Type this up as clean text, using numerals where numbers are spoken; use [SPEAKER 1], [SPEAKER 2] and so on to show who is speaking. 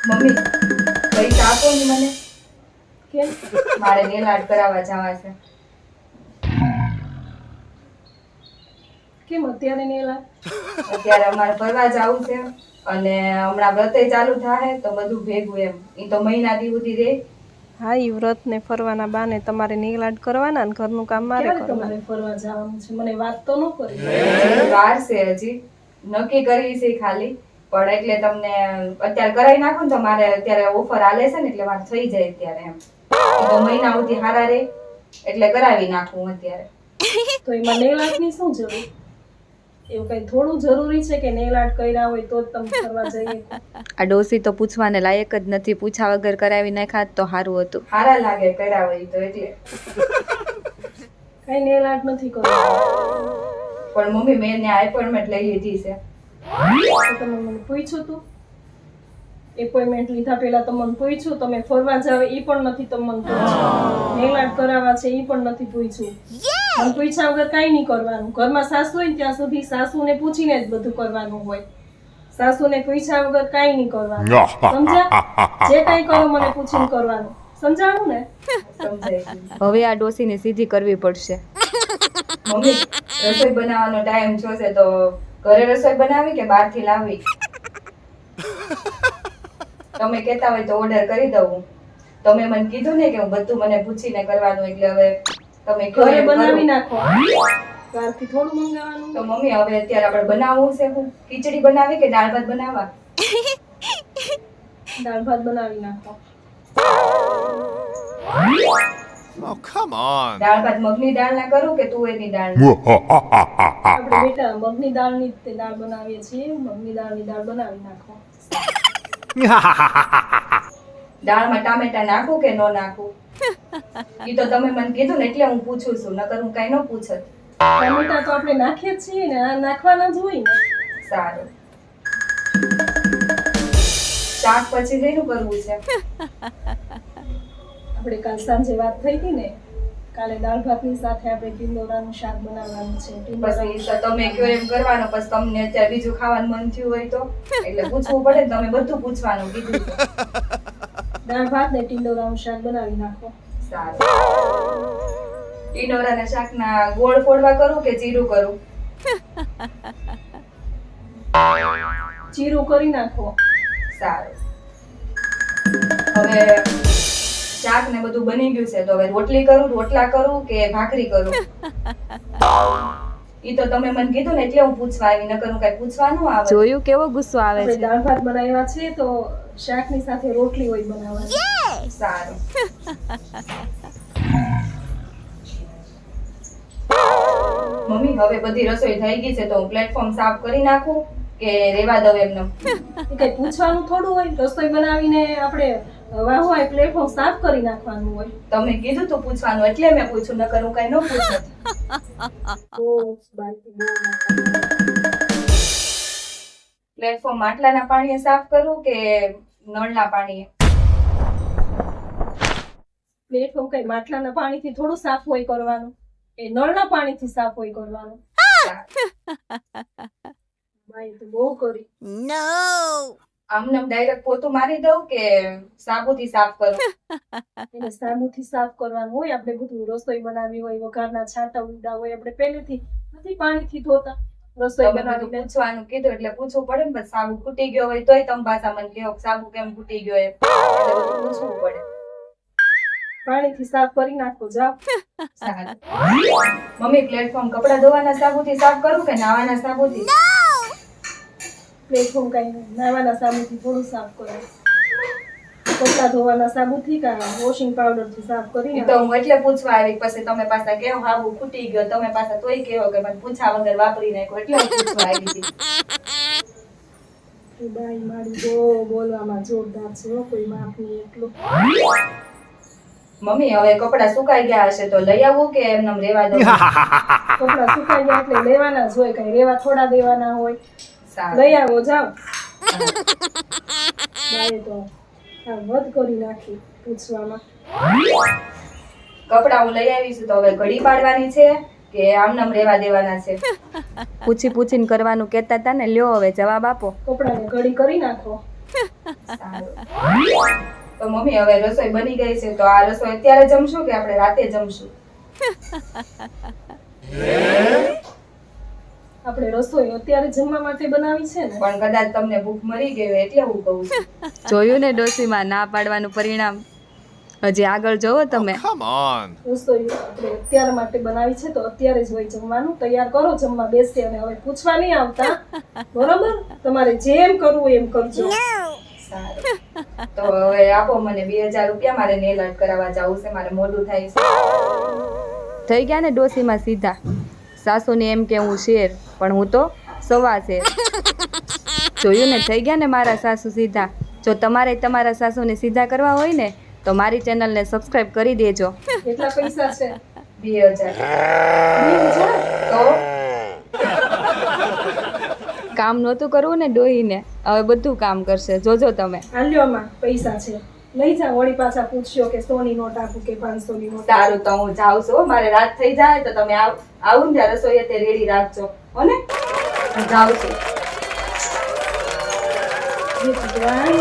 [SPEAKER 1] Mummy પૈસા આપો ને મને,
[SPEAKER 2] કેમ?
[SPEAKER 1] મારે નેલ આર્ટ કરાવવા જવા છે.
[SPEAKER 2] કેમ અત્યારે નેલા?
[SPEAKER 1] અત્યારે અમારે ફરવા જવું છે અને હમણાં વ્રતે ચાલુ થાય તો બધું ભેગું એમ. ઈ તો મહિના દી સુધી રે.
[SPEAKER 2] હા, ઈ વ્રત ને ફરવાના બાને તમારે નેલ આર્ટ કરવાના ને ઘરનું કામ મારે કરવાનું. તમારે ફરવા જવાનું છે, મને વાત તો ન કરી.
[SPEAKER 1] વાર છે હજી, નક્કી કરવી છે ખાલી. પણ એટલે તમને અત્યારે કરાવી નાખું ને તો મારે અત્યારે ઓફર આલે છે ને એટલે મારે થઈ જાય અત્યારે એમ. ઈ તો મહિના સુધી હારા રે એટલે કરાવી નાખું અત્યારે.
[SPEAKER 2] તો એમાં નેલ આર્ટ ની શું જરૂર? એવું કઈ થોડું જરૂરી છે કે નેલ આર્ટ કર્યા હોય તો જ તમે ફરવા જઈએ?
[SPEAKER 3] આ ડોસી તો પૂછવાને લાયક જ નથી. પૂછા વગર કરાવી નાખ્યા તો સારું હતું.
[SPEAKER 1] હારા લાગે કરાવે ઈ તો એટલે.
[SPEAKER 2] કઈ નેલ આર્ટ નથી કરવાનું.
[SPEAKER 1] પણ મમ્મી મેં એને એપોઇન્ટમેન્ટ લઈ લીધી છે.
[SPEAKER 2] તો તમે મને પૂછ્યું તું? એપોઇન્ટમેન્ટ લીધા પહેલા તમને પૂછ્યું? તમે ફરવા જાવ ઈ પણ નથી તમને પૂછ્યું. નેલ આર્ટ કરાવવા છે ઈ પણ નથી પૂછ્યું. મને પૂછ્યા વગર કાંઈ નહીં કરવાનું. ઘરમાં સાસુ હોય ને ત્યાં સુધી સાસુને પૂછીને જ બધું કરવાનું હોય. સાસુને પૂછ્યા વગર કાંઈ નહીં કરવાનું. સમજ્યા? જે કાંઈ કરો મને પૂછીને કરવાનું. સમજાણું ને?
[SPEAKER 1] સમજાય ગયું.
[SPEAKER 3] હવે આ ડોસીને સીધી કરવી પડશે.
[SPEAKER 1] મમ્મી રસોઈ બનાવવાનો ટાઈમ જોશે તો ઘરે રસોઈ બનાવી કે બહારથી લાવવી? તમે કહેતા હોય તો ઓર્ડર કરી દઉં. તમે મને કીધું ને કે હું બધું મને પૂછીને કરવાનું એટલે હવે તમે કહો
[SPEAKER 2] ઘરે
[SPEAKER 1] એમ
[SPEAKER 2] બનાવી
[SPEAKER 1] કરું.
[SPEAKER 2] નાખો. બહારથી થોડું મંગાવવાનું.
[SPEAKER 1] તો મમ્મી હવે અત્યારે આપણે બનાવવું છે હું ખીચડી બનાવી કે દાળ ભાત બનાવવા?
[SPEAKER 2] દાળ ભાત બનાવી નાખો.
[SPEAKER 4] Oh, come on.
[SPEAKER 1] દાળ ભાત મગની દાળના કરું કે તુવેરની દાળ?
[SPEAKER 2] આપણે બેટા મગની દાળની જ તે દાળ બનાવીએ છીએ. મગની દાળની દાળ બનાવી નાખો.
[SPEAKER 1] દાળમાં ટામેટા નાખું કે ન નાખું? ઈ તો તમે મને કીધું ને એટલે હું પૂછું છું, નકર હું કઈ ન પૂછત.
[SPEAKER 2] ટામેટા તો આપણે નાખીએ જ છીએ ને, આ નાખવાના જ હોય ને.
[SPEAKER 1] સારું. શાક પછી શેનું કરવું છે?
[SPEAKER 2] આપણે કાલ સાંજે વાત થઈ હતી ને, કાલે દાળ ભાતની સાથે આપણે ટીંડોરાનું શાક બનાવવાનું છે.
[SPEAKER 1] પછી તો તમે કયો એમ કરવાનો, પછી તમને અત્યારે બીજું ખાવાનું મન થયું હોય તો એટલે પૂછવું પડે ને. તમે બધું પૂછવાનું કીધું તો.
[SPEAKER 2] દાળ ભાત ને ટીંડોરાનું શાક બનાવી નાખો.
[SPEAKER 1] સારું. ટીંડોરાના શાકના ગોળ ફોડવા કરું કે જીરું કરું?
[SPEAKER 2] જીરું કરી નાખો.
[SPEAKER 1] સારું. હવે શાક ને બધું બની ગયું છે તો હવે રોટલી કરું, રોટલા કરું કે ભાખરી કરું? ઈ તો તમે મને કીધું ને એટલે હું પૂછવા આવી, નકર હું કઈ પૂછવાનું આવે?
[SPEAKER 3] જોયું કેવો ગુસ્સો આવે
[SPEAKER 2] આપણે
[SPEAKER 3] છે.
[SPEAKER 2] દાળ ભાત બનાવ્યા છે તો શાકની સાથે રોટલી હોય બનાવવાની.
[SPEAKER 1] સારું. મમ્મી હવે બધી રસોઈ થઈ ગઈ છે તો હું પ્લેટફોર્મ સાફ કરી નાખું કે રેવા દઉં એમને?
[SPEAKER 2] એ કઈ પૂછવાનું થોડું હોય. રસોઈ બનાવીને આપણે વાહ હોય પ્લેટફોર્મ સાફ કરી નાખવાનું હોય.
[SPEAKER 1] તમે કીધું તો પૂછવાનું એટલે મેં પૂછ્યું, નકર હું કઈ ન પૂછત.
[SPEAKER 2] બહુ બાકી બહુ નાખવાનું.
[SPEAKER 1] પ્લેટફોર્મ માટલાના પાણીએ સાફ કરું કે નળના પાણીએ?
[SPEAKER 2] પ્લેટફોર્મ કઈ માટલાના પાણીથી થોડું સાફ હોય કરવાનું, એ નળના પાણીથી સાફ હોય કરવાનું. ભાઈ તો બહુ કરી.
[SPEAKER 4] No.
[SPEAKER 1] આમને ડાયરેક્ટ પોતું મારી દઉં કે સાબુથી સાફ કરું?
[SPEAKER 2] એને સાબુથી સાફ કરવાનું હોય. આપણે બધું રસોઈ બનાવી હોય, વઘારના છાંટા ઉડા હોય, આપણે પહેલેથી નથી પાણીથી ધોતા રસોઈ
[SPEAKER 1] તમે બધું
[SPEAKER 2] બનાવીને.
[SPEAKER 1] પૂછવાનું કીધું એટલે પૂછવું પડે ને. પછી સાબુ ખૂટી ગયો હોય તોય તમે પાછા મને કહો કે સાબુ કેમ ખૂટી ગયો એમ. એટલે બધું પૂછવું પડે.
[SPEAKER 2] પાણીથી સાફ કરી નાખો. જાઓ.
[SPEAKER 1] સારું. મમ્મી પ્લેટફોર્મ કપડા ધોવાના સાબુથી સાફ કરું કે નાવાના સાબુથી?
[SPEAKER 2] પ્લેટફોર્મ કઈ નાવાના સાબુથી થોડું સાફ કરો. કપડા ધોવાના સાબુથી કા વોશિંગ પાવડરથી સાફ કરી
[SPEAKER 1] ઈ તો હું એટલે પૂછવા આવી. પછી તમે પાછા કહો સાબુ ખૂટી ગયો, તમે પાછા તોય કહો કે મને પૂછા વગર વાપરી નાખ્યો, એટલે હું પૂછવા આવી હતી.
[SPEAKER 2] બાઈ મારી બહુ બોલવામાં જોરદાર છે હો, કોઈ માપ નહીં એટલું.
[SPEAKER 1] મમ્મી હવે કપડા સુકાઈ ગયા હશે તો લઈ આવું કે એમને રેવા દઉં?
[SPEAKER 2] કપડા સુકાઈ ગયા એટલે લેવાના જ હોય, કઈ રેવા થોડા દેવાના હોય.
[SPEAKER 1] સારું.
[SPEAKER 2] લઈ આવો. જાઓ. બાઈ તો આ વધ કરી નાખી પૂછવામાં.
[SPEAKER 1] કપડા હું લઈ આવી છું તો હવે ઘડી પાડવાની છે કે આમનામ રેવા દેવાના છે?
[SPEAKER 3] પૂછી પૂછીને કરવાનું કહેતા હતા ને. લ્યો હવે જવાબ આપો.
[SPEAKER 2] કપડાને ઘડી કરી નાખો.
[SPEAKER 1] સારું. તો મમ્મી હવે રસોઈ બની ગઈ છે તો આ રસોઈ અત્યારે જમશું કે આપણે રાતે જમશું?
[SPEAKER 2] આપણે રસોઈ અત્યારે જમવા માટે બનાવી છે ને.
[SPEAKER 1] પણ કદાચ તમને ભૂખ મરી ગઈ હોય એટલે હું કહું છું.
[SPEAKER 3] જોયું ને ડોસીમાં ના પાડવાનું પરિણામ. હજી આગળ જોવો તમે.
[SPEAKER 4] Come on.
[SPEAKER 2] રસોઈ આપણે અત્યારે માટે બનાવી છે તો અત્યારે જ હોય જમવાનું. તૈયાર કરો, જમવા બેસી. અને હવે પૂછવા નહીં આવતા, બરોબર? તમારે જેમ કરવું એમ કરજો.
[SPEAKER 1] સારું. તો હવે આપો મને 2000 રૂપિયા, મારે નેલ આર્ટ કરાવવા જવું છે, મારે મોડું થાય છે.
[SPEAKER 3] થઈ ગયા ને ડોસીમાં સીધા. સાસુને એમ કે હું શેર, પણ હું તો સવા શેર. જોયું ને, થઈ ગયા ને મારા સાસુ સીધા. જો તમારે તમારા સાસુને સીધા કરવા હોય ને તો મારી ચેનલને સબસ્ક્રાઇબ કરી દેજો.
[SPEAKER 2] કેટલા પૈસા છે?
[SPEAKER 1] 2000. તો
[SPEAKER 3] કામ નહોતું કરવું ને ડોહીને, હવે બધું કામ કરશે, જોજો તમે.
[SPEAKER 2] આલ્યોમાં પૈસા છે, લઈ જા. વળી પાછા પૂછ્યો કે 100 ની નોટ આપું કે 500 ની નોટ.
[SPEAKER 1] સારું, તો હું જાઉં છું. મારે રાત થઈ જાય તો તમે આવું ને ત્યાં રસોઈ તે રેડી રાખજો, હો ને? હું જાઉં છું.
[SPEAKER 2] ભગવાન